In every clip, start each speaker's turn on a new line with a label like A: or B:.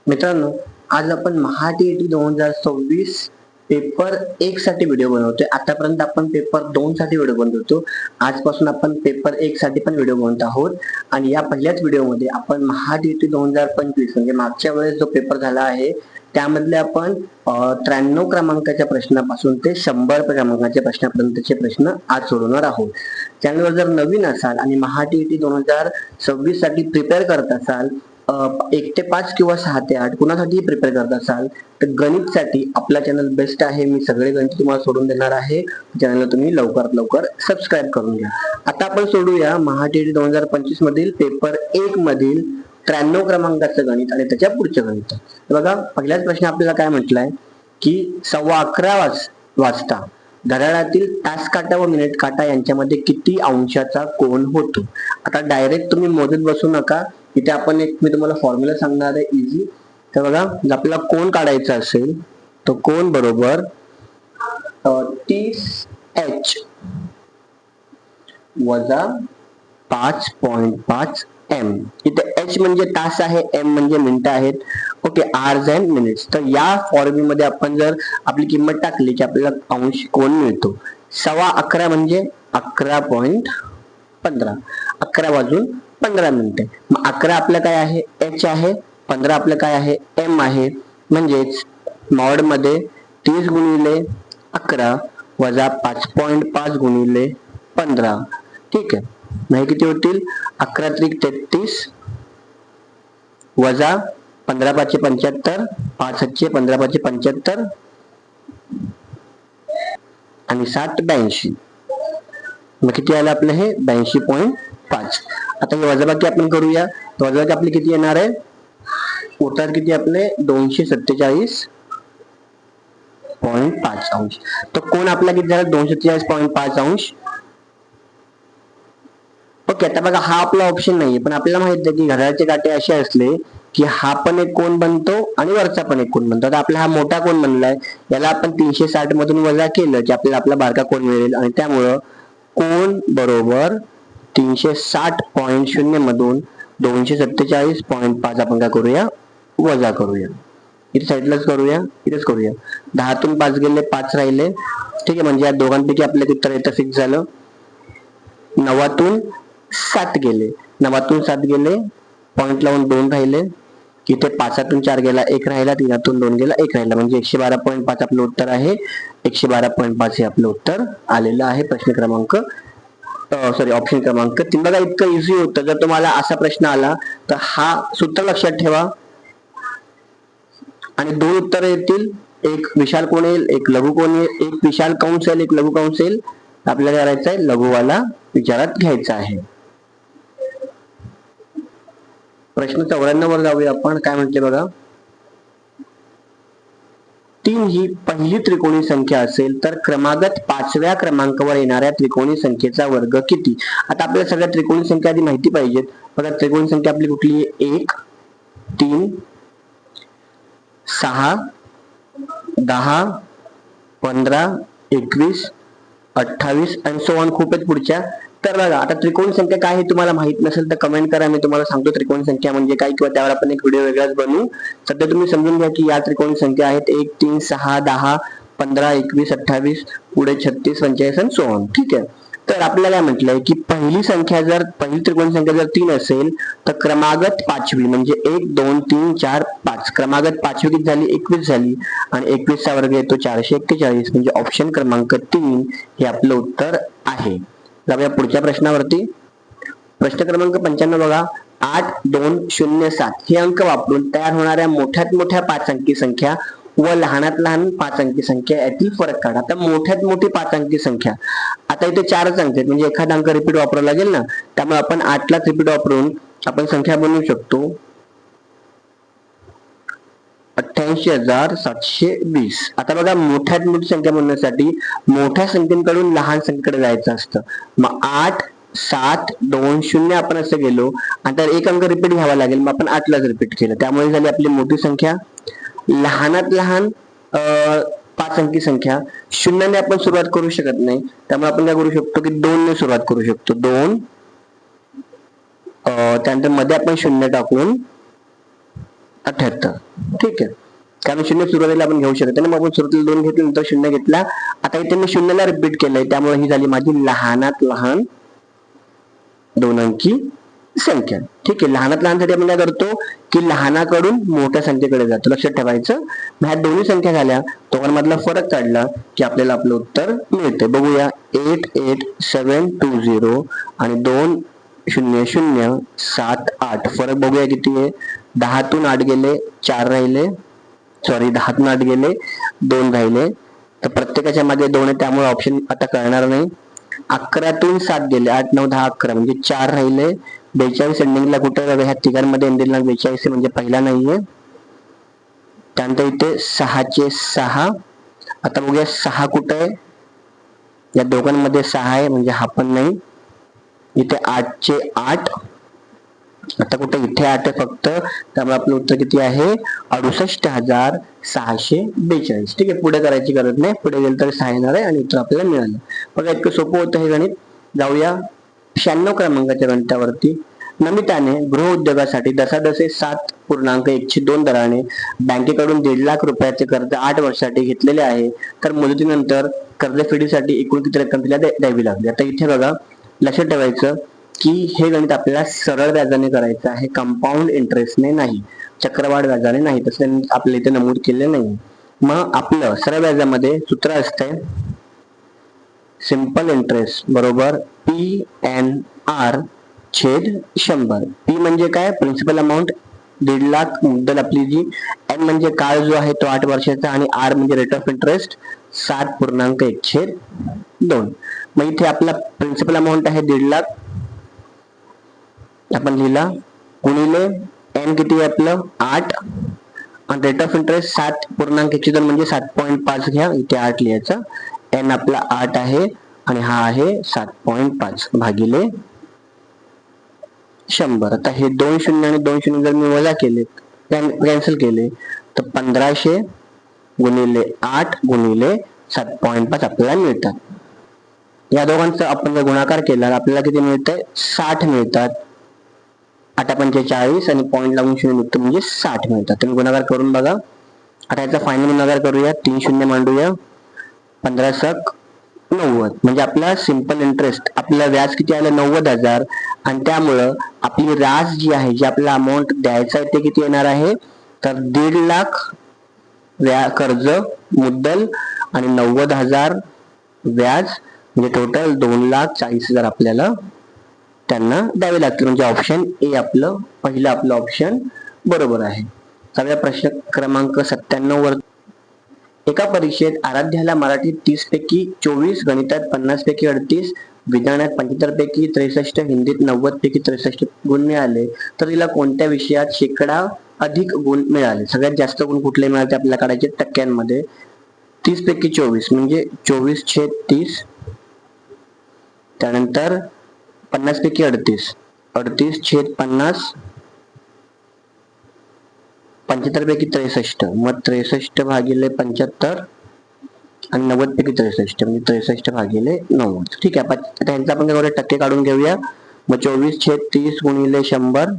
A: मित्रांनो, आज आपण महाटीईटी 2026 पेपर 1 साठी व्हिडिओ बनवतोय. आतापर्यंत आपण पेपर 2 साठी व्हिडिओ बनवत होतो. आजपासून आपण पेपर 1 साठी पण व्हिडिओ बनवत आहोत. आणि या पहिल्याच व्हिडिओमध्ये आपण महाटीईटी 2025 म्हणजे मागच्या वेळेस जो पेपर झाला आहे त्यामधले आपण 93 क्रमांकाच्या प्रश्नापासून ते 100 क्रमांकाच्या प्रश्नापर्यंतचे प्रश्न आज सोडवणार आहोत. चॅनलवर जर नवीन असाल आणि महाटीईटी 2026 साठी प्रिपेअर करत असाल, 1 ते 5 किंवा 6 ते 8 कुणासाठी प्रिपेअर करत असाल तर गणितसाठी आपला चॅनल बेस्ट आहे. मी सगळे गणित तुम्हाला सोडून देणार आहे. चॅनलला तुम्ही लवकरात लवकर सबस्क्राईब करून घ्या. आता आपण सोडूया महाटीईटी 2025 मधील पेपर 1 मधील 93 क्रमांकाचं गणित आणि त्याच्या पुढचे गणित. बघा, पहिलाच प्रश्न आपल्याला काय म्हटलाय की 11:15 वाजता घड्याळातील तास काटा व मिनिट काटा यांच्यामध्ये किती अंशाचा कोन होतो. आता डायरेक्ट तुम्ही मोजत बसू नका. इथे आपण मी तुम्हाला फॉर्म्युला सांगणार आहे इझी. तर बघा, जर आपल्याला कोन काढायचा असेल तर कोन बरोबर 30h वजा 5.5 m. इथे h म्हणजे तास आहे, m म्हणजे मिनिटं आहेत. Okay, hours and minutes. तर या फॉर्म्युल्यामध्ये आपण जर आपली किंमत टाकली की आपल्याला अंश कोन मिळतो. 11:15 म्हणजे 11.15. 11 वाजून 15 मिनिटे. मग 11 आपलं काय आहे, h आहे. 15 आपलं काय आहे, m आहे. म्हणजेच मॉड मध्ये 30 गुणिले 11 वजा 5.5 गुणिले 15. ठीक आहे, मग हे किती होतील, 11 त्रिक 33 वजा 15 पाचशे 75, 5 7 15 पाचशे 75 आणि 7 82. मग किती आलं आपलं हे 82.5. आता हे वजाबाकी आपण करूया. तर वजाबाकी आपली किती येणार आहे, उत्तर किती आपले 247.5 अंश. तर कोण आपला किती झाला 247.5 अंश. ओके, आता बघा, हा आपला ऑप्शन नाहीये, पण आपल्याला माहित आहे की घड्याळाचे काटे असे असले की हा पण एक कोन बनतो आणि वरचा पण एक कोन बनतो. आता आपला हा मोठा कोन बनलाय, याला आपण 360 मधून वजा केलं की आपल्याला आपला बारका कोन मिळेल. आणि त्यामुळं कोन बरोबर 360.0 मधून 247.5 आपण काय करूया, वजा करूया. इथे साईडलाच करूया, इथेच करूया. 10तून 5 गेले, 5 राहिले. ठीक आहे, म्हणजे या दोघांपैकी आपल्याला उत्तर येतं फिक्स झालं. 9तून 7 गेले, 9तून 7 गेले, पॉइंट लावून 2 राहिले. इथे 5तून 4 गेला, 1 राहिला. 3तून 2 गेला, 1 राहिला. म्हणजे 112.5 आपलं उत्तर आहे. 112.5 हे आपलं उत्तर आलेलं आहे. प्रश्न क्रमांक ऑप्शन क्रमांक 3. बघा, इतकं इझी होतं. जर तुम्हाला असा प्रश्न आला तर हा सूत्र लक्षात ठेवा आणि 2 उत्तर येतील. एक विशाल कोण येईल, एक लघु कोण येईल. एक विशाल कंस येईल, एक लघु कंस येईल. आपल्याला करायचं आहे, लघुवाला विचारात घ्यायचा आहे. प्रश्न 94 वर जाऊया आपण. काय म्हटले बघा, 3 ही पहिली त्रिकोणी संख्या असेल तर क्रमागत 5व्या क्रमांकावर येणाऱ्या त्रिकोणी संख्येचा वर्ग किती. आता आपल्याला सगळ्या त्रिकोणी संख्या आधी माहिती पाहिजेत. बघा, त्रिकोणी संख्या आपली कुठली आहे, 1 3 6 10 15 21 28 आणि सो ऑन. खूप आहेत पुढच्या. तर बघा, आता त्रिकोणी संख्या काय हे तुम्हाला माहित नसेल तर कमेंट करा, मी तुम्हाला सांगतो त्रिकोणी संख्या म्हणजे काय, किंवा त्यावर आपण एक व्हिडिओ वेगळाच बनवू. सध्या तुम्ही समजून घ्या की या त्रिकोणी संख्या आहेत 1 3 6 10 15 21 28 पुढे 36 45 आणि सो ऑन. ठीक आहे, तर आपल्याला काय म्हटलंय की पहिली त्रिकोणी संख्या जर 3 असेल तर क्रमागत 5वी म्हणजे 1 2 3 4 5 क्रमागत 5वी किती झाली, 21 झाली. आणि 21 चा वर्ग येतो 441. म्हणजे ऑप्शन क्रमांक 3 हे आपलं उत्तर आहे. जाऊया पुढच्या प्रश्नावरती. प्रश्न क्रमांक 95 बघा, 8 2 0 7 हे अंक वापरून तयार होणाऱ्या मोठ्यात मोठ्या 5 अंकी संख्या व लहानात लहान 5 अंकी संख्या यातील फरक काढा. आता मोठ्यात मोठी 5 अंकी संख्या, आता इथे 4च अंक आहेत म्हणजे एखादा अंक रिपीट वापरावा लागेल ना. त्यामुळे आपण 8लाच रिपीट वापरून आपण संख्या बनवू शकतो 88,720. आता बघा, मोठ्यात मोठी संख्या बनवण्यासाठी मोठ्या संख्येकडून लहान संख्येकडे जायचं असतं. मग 8 7 2 0 आपण असं गेलो आणि तर एक अंक रिपीट घ्यावा लागेल. मग आपण 8लाच रिपीट केलं, त्यामुळे झाली आपली मोठी संख्या. लहानात लहान 5 अंकी संख्या, 0 ने आपण सुरुवात करू शकत नाही, त्यामुळे आपण काय करू शकतो की 2 ने सुरुवात करू शकतो. 2 त्यानंतर मध्ये आपण 0 टाकून 78. ठीक आहे, कारण शून्य सुरुवातीला आपण घेऊ शकतो ना, मग आपण सुरुवातीला 2 घेतले, नंतर शून्य घेतला. आता इथे मी शून्याला रिपीट केलंय, त्यामुळे ही झाली माझी लहानात लहान 2 अंकी संख्या. ठीक आहे, लहानात लहानसाठी आपण काय करतो की लहानाकडून मोठ्या संख्येकडे जातो. लक्षात ठेवायचं. ह्या दोन्ही संख्या झाल्या, दोघांमधला फरक काढला की आपल्याला आपलं उत्तर मिळते. बघूया, 88720 आणि 2007 फरक बघूया किती आहे. 10 तून 8 गेले, 4 राहिले. सॉरी, 10 तून 8 गेले, 2 राहिले. तर प्रत्येकाच्या मागे 2 आहे, त्यामुळे ऑप्शन आता कळणार नाही. 11 तून 7 गेले, 8 9 10 11 म्हणजे 4 राहिले. 42 एंडिंगला कुठे ह्या तिघांमध्ये एंडिंगला 42 म्हणजे पहिला नाहीये. त्यानंतर इथे 6 चे 6. आता बघूया 6 कुठे आहे. या दोघांमध्ये 6 आहे म्हणजे हा पण नाही. इथे 8 चे 8. आता कुठे इथे 8 आहे फक्त, त्यामुळे आपलं उत्तर किती आहे 68,642. ठीक आहे, पुढे करायची गरज नाही, पुढे गेलं तर 6 येणार आहे आणि उत्तर आपल्याला मिळालं. बघा, इतकं सोपं होतं हे गणित. जाऊया 96 क्रमांकाच्या गणितावरती. नमिताने गृह उद्योगासाठी दसादसे 7.12 दराने बँकेकडून 1.5 लाख रुपयाचे कर्ज 8 वर्षासाठी घेतलेले आहे. तर मुदतीनंतर कर्जफेडीसाठी एकूण किती रक्कम तिला द्यावी लागली. आता इथे बघा, लक्षात ठेवायचं की हे गणित आपल्याला सरळ व्याजाने करायचं आहे, कंपाऊंड इंटरेस्टने नाही, चक्रवाढ व्याजाने नाही. तसं आपल्या इथे नमूद केले नाही. मग आपलं सरळ व्याजामध्ये सूत्र असतंय सिंपल इंटरेस्ट बरोबर PNR छेद 100. P म्हणजे काय, प्रिन्सिपल अमाऊंट 1.5 लाख, मुद्दल आपली जी. N म्हणजे काळ जो आहे तो 8 वर्षाचा, आणि R म्हणजे रेट ऑफ इंटरेस्ट 7.1/2. मग इथे आपला प्रिन्सिपल अमाऊंट आहे 1.5 लाख, आपण लिहिला, गुणिले N किती आहे आपलं 8, आणि रेट ऑफ इंटरेस्ट 7.1/2 म्हणजे 7.5 घ्या, इथे 8 लिहायचा. N आपला 8 आहे आणि हा आहे 7.5 भागिले 100. आता हे 2 शून्य आणि 2 शून्य जर मी वजा केले, कॅन्सल केले, तर 1500 गुणिले 8 गुणिले 7.5 आपल्याला मिळतात. या दोघांचा आपण जर गुणाकार केला आपल्याला किती मिळतंय 60 मिळतात. 8×45 आणि पॉईंट लागून 0 मिळतो म्हणजे 60 मिळतात. तुम्ही गुणाकार करून बघा. आता याचा फायनल गुणाकार करूया, 3 शून्य मांडूया, 15×7=90. म्हणजे आपला सिंपल इंटरेस्ट, आपल्याला व्याज किती आलं 90,000, आणि त्यामुळं आपली रास जी आहे, जी आपल्याला अमाऊंट द्यायचा आहे ते किती येणार आहे, तर 1.5 लाख कर्ज मुद्दल आणि 90,000 व्याज, म्हणजे टोटल 2,40,000 आपल्याला त्यांना द्यावे लागतील. म्हणजे ऑप्शन ए आपलं पहिलं आपलं ऑप्शन बरोबर आहे. सगळ्या प्रश्न क्रमांक 97 वर. एका परीक्षेत आराध्याला मराठीत 30 पैकी 24, गणितात 50 पैकी 38, विज्ञानात 75 पैकी 63, हिंदीत 90 पैकी 63 गुण मिळाले, तर तिला कोणत्या विषयात शेकडा अधिक गुण मिळाले. सगळ्यात जास्त गुण कुठले मिळाले आपल्याला काढायचे टक्क्यांमध्ये. 30 पैकी 24 म्हणजे 24/30, त्यानंतर 50 पैकी 38, 38/50, 75 पैकी 63, मग 63 भागिले 75, आणि 90 पैकी 63 म्हणजे 63 भागिले 90. ठीक आहे, त्यांचा आपण काय टक्के काढून घेऊया. मग 24/30 गुणिले 100,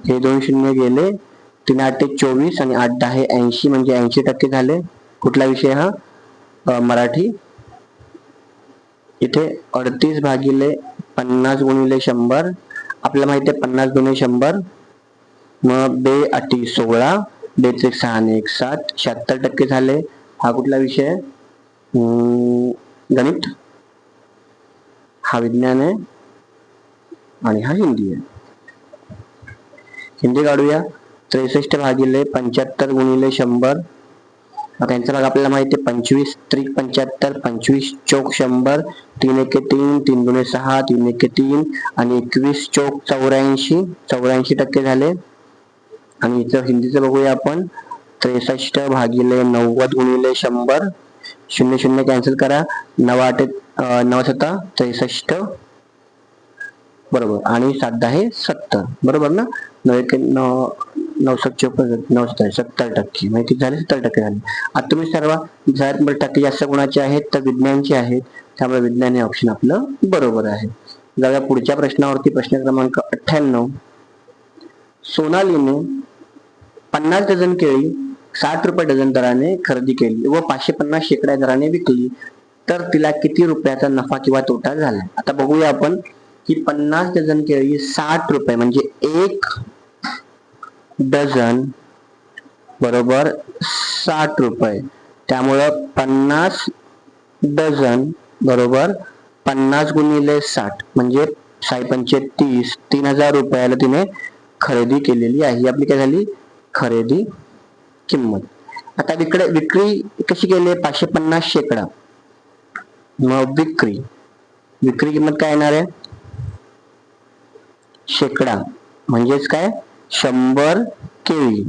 A: हे 2 शून्य गेले, 3×8 = 24 आणि 8×10 = 80 म्हणजे 80% झाले. कुठला विषय हा मराठी. इथे 38 भागिले 50 गुणिले 100, आपल्याला माहिती आहे 50 गुणिले 100, मग 2×8 = 16, 2×6 आणि 1 7, 76% झाले. हा कुठला विषय आहे गणित, हा विज्ञान आहे, आणि हा हिंदी आहे. हिंदी काढूया. 63 भागिले 75 गुणिले 100, त्यांचा भाग आपल्याला माहिती आहे 25×3=75, 25×4=100, 3×1=3, 3×6 3×1=3, आणि 21×4=84, 84% झाले. आणि इथं हिंदीचं बघूया आपण. 63 भागिले 90 गुणिले 100, 0 0 कॅन्सल करा, 9×8 9×7 63 बरोबर, आणि 7×10 70 बरोबर ना. 9×7 माहिती झाले, 70% झाले. आता तुम्ही सर्व टक्के जास्त गुणाचे आहेत तर विज्ञानचे आहेत, त्यामुळे विज्ञान हे ऑप्शन आपलं बरोबर आहे. जाऊया पुढच्या प्रश्नावरती. प्रश्न क्रमांक 98. सोनालीने 50 डझन केळी 60 रुपये डझन दराने खरेदी केली व 550 शेकडा दराने विकली तर तिला किती रुपयाचा नफा किंवा तोटा झाला. आता बघूया आपण की 50 डझन केळी 60 रुपये म्हणजे 1 डझन बरोबर 60 रुपये. त्यामुळं 50 डझन बरोबर 50 गुणिले 60 म्हणजे 6×5 3000 रुपयाला तिने खरेदी केलेली आहे. ही आपली काय झाली खरेदी किंमत. आता विक्री कशी केली 550 शेकडा मग विक्री किंमत काय येणार आहे शेकडा म्हणजेच काय 100 केळी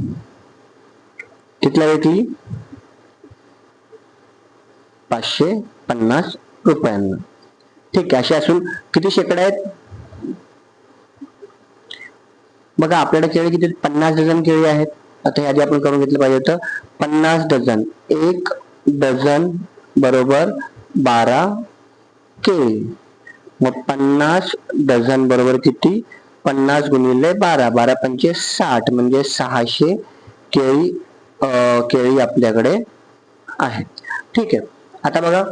A: कितीला विकली 550 रुपयांना. ठीक आहे. असे असून किती शेकडा आहेत बघा आपल्याकडे केळी किती 50 डझन केळी आहेत. आता हे आधी आपण करून घेतलं पाहिजे होतं 50 डझन 1 डझन बरोबर 12 केळी मग 50 डझन बरोबर किती 50 गुणिले 12 12×5 60 म्हणजे 600 केळी आपल्याकडे आहेत. ठीक आहे. आता बघा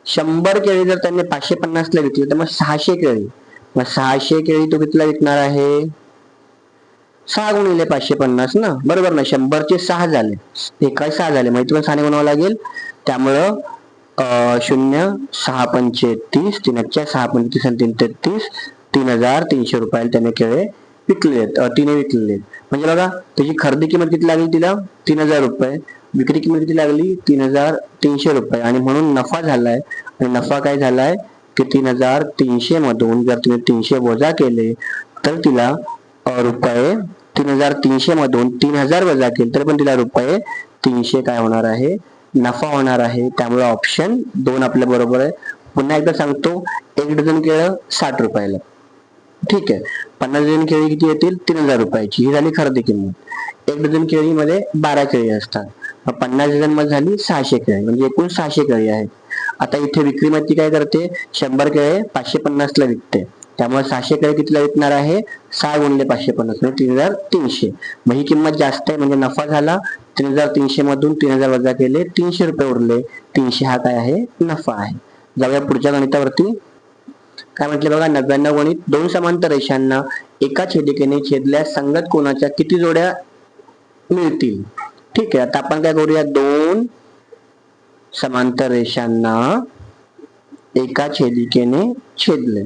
A: 100 केळी जर त्यांनी 550 ला विकली तर मग 600 केळी मग 600 केळी तो कितीला विकणार आहे 6 गुणिले 550 ना बरोबर ना 100 चे 6 झाले एका 6 झाले माहिती पण 6 ने गुणावं लागेल. त्यामुळं 0 6×5 30 3 6×5 3 33 3300 रुपयाला त्याने केळे विकले तिने विकलेले. म्हणजे बघा त्याची खरेदी किंमत किती लागली तिला 3000 रुपये विक्री किंमत किती लागली 3300 रुपये आणि म्हणून नफा झालाय. आणि नफा काय झालाय की 3300 मधून जर तुम्ही 300 वजा केले तर तिला रुपये 3300 मधून 3000 वजा केले तर पण तिला रुपये 300 काय होणार आहे नफा होणार आहे. त्यामुळे ऑप्शन 2 आपल्या बरोबर आहे. पुन्हा एकदा सांगतो 1 डझन केळं 60 रुपयाला. ठीक आहे. 50 डझन केळी किती येतील 3000 रुपयाची ही झाली खरेदी किंमत. 1 डझन केळीमध्ये 12 केळी असतात. 50 डझन मध्ये झाली 600 केळी म्हणजे एकूण 600 केळी आहेत. आता इथे विक्रीमध्ये काय करते 100 केळे 550 ला विकते. त्यामुळे 600 केळे कितीला विकणार आहे 6 गुणिले 550 म्हणजे 3300. मग ही किंमत जास्त आहे म्हणजे नफा झाला. 3300 मधून 3000 वजा केले 300 रुपये उरले 300 हा काय आहे नफा आहे. जाऊया पुढच्या गणितावरती. काय म्हटले बघा 99 गणित 2 समांतर रेषांना एका छेदिकेने छेदल्यास संगत कोणाच्या किती जोड्या मिळतील. ठीक आहे. आता आपण काय करूया 2 समांतर रेषांना एका छेदिकेने छेदले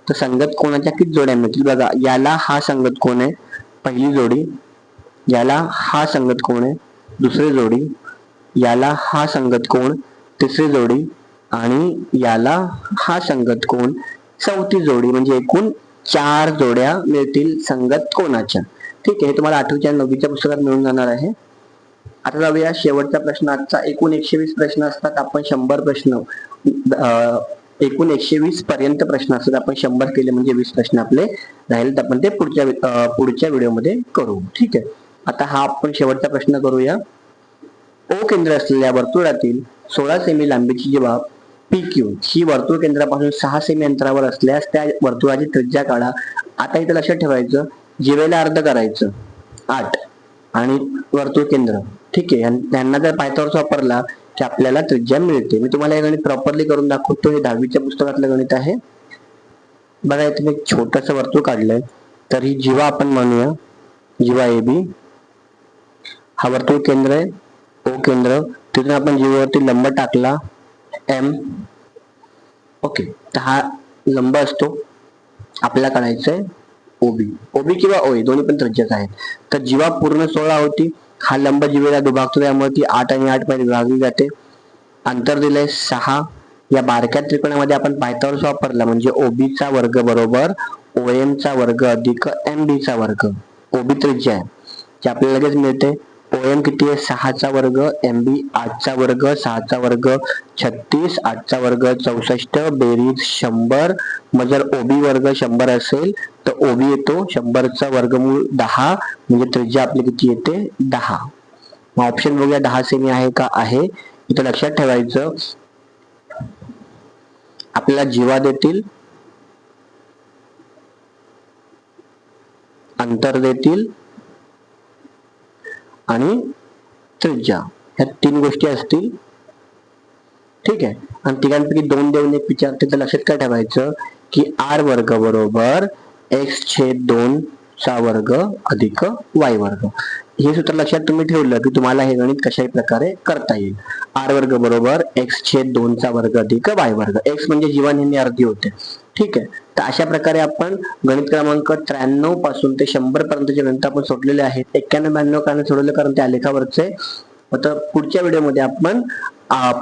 A: तर संगत कोणाच्या किती जोड्या मिळतील. बघा याला हा संगत कोण आहे पहिली जोडी याला हा संगत कोण आहे दुसरी जोडी याला हा संगत कोण तिसरी जोडी आणि याला हा संगत कोण चौथी जोडी म्हणजे एकूण 4 जोड्या मिळतील संगत कोणाच्या. ठीक आहे. हे तुम्हाला 8वीच्या 9वीच्या पुस्तकात मिळून जाणार आहे. आता जाऊया शेवटचा प्रश्न. आजचा एकूण 120 प्रश्न असतात. आपण 100 प्रश्न एकूण 120 पर्यंत प्रश्न असतात. आपण 100 केले म्हणजे 20 प्रश्न आपले राहिले तर आपण ते पुढच्या व्हिडिओमध्ये करू. ठीक आहे. आता हा आपण शेवटचा प्रश्न करूया. ओ केंद्र असलेल्या वर्तुळातील 16 सेमी लांबीची जीवा PQ ही वर्तुळ केंद्रापासून 6 सेमी अंतरावर असल्यास त्या वर्तुळाची त्रिज्या काढा. आता इथे लक्षात ठेवायचं जीवेला अर्ध करायचं 8 आणि वर्तुळ केंद्र. ठीक आहे. त्यांना जर पायथागोरस वापरला की आपल्याला त्रिज्या मिळते. मी तुम्हाला हे गणित प्रॉपरली करून दाखवतो. हे 10वीच्या पुस्तकातलं गणित आहे. बघा इथे मी छोटस वर्तुळ काढलंय तर ही जीवा आपण म्हणूया जीवा AB हा वर्तुळ केंद्र आहे O केंद्र तिथून आपण जीवावरती लंब टाकला M. ओके. तर हा लंब असतो आपल्याला काढायचंय OB किंवा OA दोन्ही पण त्रिज्याच आहेत. तर जीवा पूर्ण 16 होती. हा लंब जीवेला दुभागतो त्यामुळे ती 8 आणि 8 मध्ये विभागली जाते. अंतर दिलंय 6. या बारक्या त्रिकोणामध्ये आपण पायथागोरस वापरला म्हणजे OB चा वर्ग बरोबर OM चा वर्ग अधिक MB चा वर्ग. OB त्रिज्या आहे जे आपल्याला लगेच मिळते. OM किती आहे 6 चा वर्ग MB 8 चा वर्ग 6 चा वर्ग 36 8 चा वर्ग 64 बेरीज 100. मग जर OB वर्ग 100 असेल तर OB येतो 100 चा वर्गमूळ 10 म्हणजे त्रिज्या आपली किती येते 10. मग ऑप्शन बघूया 10 सेमी आहे का आहे. इथं लक्षात ठेवायचं आपल्याला जीवा देतील अंतर देतील आणि त्रिज्या ह्या 3 गोष्टी असतील. ठीक आहे. आणि तिघांपैकी 2 देऊन एक विचारते तर लक्षात काय ठेवायचं की r वर्ग बरोबर x/2 चा वर्ग अधिक y वर्ग. हे सूत्र लक्षात तुम्ही ठेवलं की तुम्हाला हे गणित कशाही प्रकारे करता येईल. r वर्ग बरोबर x/2 चा वर्ग अधिक y वर्ग. x म्हणजे जीवन हे अर्धी होते. ठीक आहे. तर अशा प्रकारे आपण गणित क्रमांक 93 पासून ते 100 पर्यंतचे गणित आपण सोडलेले आहेत. 91 92 कारण सोडवले कारण ते आलेखावरचे. आता पुढच्या व्हिडिओमध्ये आपण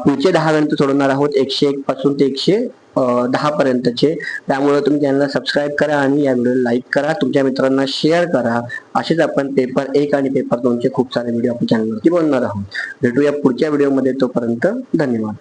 A: पुढचे 10 गणित सोडवणार आहोत 101 पासून ते 110 पर्यंतचे. त्यामुळे तुम्ही चॅनलला सबस्क्राईब करा आणि या व्हिडिओला लाईक करा, तुमच्या मित्रांना शेअर करा. असेच आपण पेपर 1 आणि पेपर 2 चे खूप सारे व्हिडिओ आपल्या चॅनलवरती बनवणार आहोत. भेटूया पुढच्या व्हिडिओमध्ये. तोपर्यंत धन्यवाद.